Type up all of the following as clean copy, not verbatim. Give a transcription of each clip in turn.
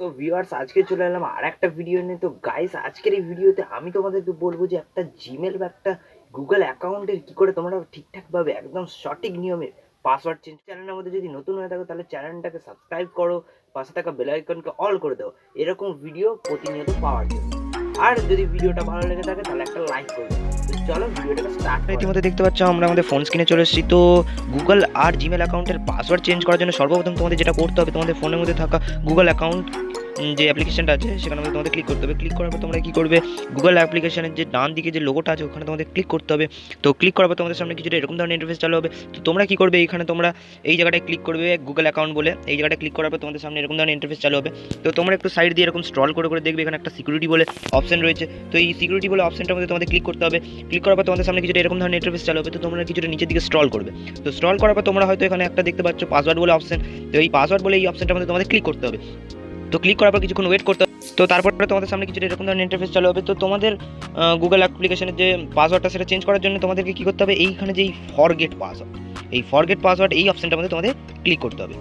So viewers, আজকে চলে এলাম আর একটা ভিডিও নিয়ে। তো গাইস, আজকের এই ভিডিওতে আমি তোমাদেরকে বলবো যে একটা জিমেল বা একটা গুগল অ্যাকাউন্টের কি করে তোমরা ঠিকঠাকভাবে একদম সঠিক নিয়মে পাসওয়ার্ড চেঞ্জ। চ্যানেলের মধ্যে যদি নতুন হয়ে থাকো তাহলে চ্যানেলটাকে সাবস্ক্রাইব করো, পাশে থাকা বেল আইকনকে অল করে দাও এরকম ভিডিও প্রতিনিয়ত পাওয়ার জন্য। আর যদি ভিডিওটা ভালো লেগে থাকে তাহলে একটা লাইক করে দাও। তো চলো ভিডিওটাকে স্টার্ট করি। ইতিমধ্যে দেখতে পাচ্ছ আমরা আমাদের ফোন স্ক্রিনে চলে এসেছি। তো গুগল আর জিমেল অ্যাকাউন্টের পাসওয়ার্ড চেঞ্জ করার জন্য সর্বপ্রথম তোমাদের যেটা করতে হবে, তোমাদের ফোনের মধ্যে থাকা গুগল অ্যাকাউন্ট যে অ্যাপ্লিকেশনটা আছে সেখানে মধ্যে তোমাদের ক্লিক করতে হবে। ক্লিক করার পর তোমরা কী করবে, গুগল অ্যাপ্লিকেশনের যে ডান দিকে যে লোগোটা আছে ওখানে তোমাদের ক্লিক করতে হবে। তো ক্লিক করার পর তোমাদের সামনে কিছুটা এরকম ধরনের ইন্টারফেস চালু হবে। তো তোমরা কী করবে, এইখানে তোমরা এই জায়গাটায় ক্লিক করবে গুগল অ্যাকাউন্ট বলে। এই জায়গাটায় ক্লিক করার পর তোমাদের সামনে এরকম ধরনের ইন্টারফেস চালু হবে। তো তোমরা একটু সাইড দিয়ে এরকম স্ক্রল করে করে দেখবে এখানে একটা সিকিউরিটি বলে অপশন রয়েছে। তো এই সিকিউরিটি বলে অপশনটার মধ্যে তোমাদের ক্লিক করতে হবে। ক্লিক করার পর তোমাদের সামনে কিছুটা এরকম ধরনের ইন্টারফেস চালু হবে। তো তোমরা কিছুটা নিচের দিকে স্ক্রল করবে। তো স্ক্রল করার পর তোমরা হয়তো এখানে একটা দেখতে পাচ্ছ পাসওয়ার্ড বলে অপশন। তো এই পাসওয়ার্ড বলে এই অপশনটার মধ্যে তোমাদের ক্লিক করতে হবে। তো ক্লিক করার পর কিছুক্ষণ ওয়েট করতে হবে। তো তারপরে তোমাদের সামনে কিছুটা এরকম ধরনের ইন্টারফেস চালু হবে। তো তোমাদের গুগল অ্যাপ্লিকেশনের যে পাসওয়ার্ডটা সেটা চেঞ্জ করার জন্য তোমাদেরকে কী করতে হবে, এইখানে যে ফরগেট পাসওয়ার্ড, এই ফরগেট পাসওয়ার্ড এই অপশনটার মধ্যে তোমাদের ক্লিক করতে হবে।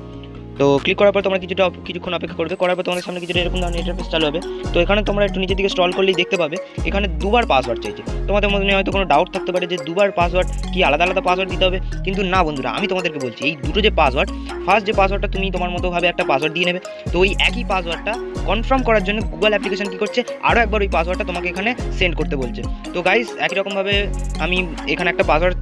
তো ক্লিক করার পর তোমরা কিছুক্ষণ অপেক্ষা করবে। করার পর তোমাদের সামনে কিছুটা এরকম ধরনের ইন্টারফেস চালু হবে। তো এখানে তোমরা একটু নিচের দিকে স্ক্রল করলেই দেখতে পাবে এখানে দুবার পাসওয়ার্ড চাইছে। তোমাদের মধ্যে হয়তো কোনো ডাউট থাকতে পারে যে দুবার পাসওয়ার্ড কি আলাদা আলাদা পাসওয়ার্ড দিতে হবে, কিন্তু না বন্ধুরা, আমি তোমাদেরকে বলছি এই দুটো যে পাসওয়ার্ড, ফার্স্ট যে পাসওয়ার্ডটা তুমি তোমার মতোভাবে একটা পাসওয়ার্ড দিয়ে নেবে। তো ওই একই পাসওয়ার্ডটা কনফার্ম করার জন্য গুগল অ্যাপ্লিকেশন কী করছে, আরও একবার ওই পাসওয়ার্ডটা তোমাকে এখানে সেন্ড করতে বলছে। তো গাইস, একই রকমভাবে আমি এখানে একটা পাসওয়ার্ড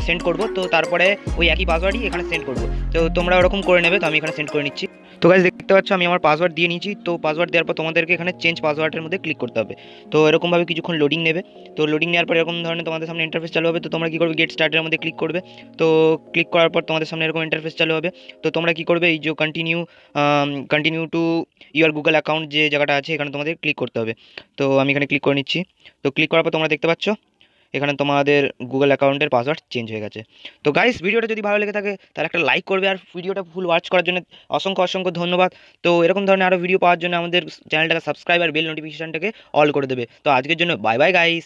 সেন্ড করব। তো তারপরে ওই একই পাসওয়ার্ডই এখানে সেন্ড করব। তো তোমরা ওরকম করে নেবে। তো আমি এখানে সেন্ড করে নিচ্ছি। তো গাইস, দেখতে পাচ্ছ আমি আমার পাসওয়ার্ড দিয়ে নিয়েছি। তো পাসওয়ার্ড দেওয়ার পর তোমাদেরকে এখানে চেঞ্জ পাসওয়ার্ডের মধ্যে ক্লিক করতে হবে। তো এরকমভাবে কিছুক্ষণ লোডিং নেবে। তো লোডিং নেওয়ার পর এরকম ধরনের তোমাদের সামনে ইন্টারফেস চালু হবে। তো তোমরা কী করবে, গেট স্টার্টের মধ্যে ক্লিক করবে। তো ক্লিক করার পর তোমাদের সামনে এরকম ইন্টারফেস চালু হবে। তো তোমরা কী করবে, এই যে continue to your Google account যে জায়গাটা আছে এখানে তোমাদের ক্লিক করতে হবে। তো আমি এখানে ক্লিক করে নিচ্ছি। তো ক্লিক করার পর তোমরা দেখতে পাচ্ছ এখানে তোমাদের গুগল অ্যাকাউন্টের পাসওয়ার্ড চেঞ্জ হয়ে গেছে। তো গাইস, ভিডিওটা যদি ভালো লেগে থাকে তাহলে একটা লাইক করবে, আর ভিডিওটা ফুল ওয়াচ করার জন্য অসংখ্য অসংখ্য ধন্যবাদ। তো এরকম ধরনের আরও ভিডিও পাওয়ার জন্য আমাদের চ্যানেলটাকে সাবস্ক্রাইব আর বেল নোটিফিকেশনটাকে অল করে দেবে। তো আজকের জন্য বাই বাই গাইস।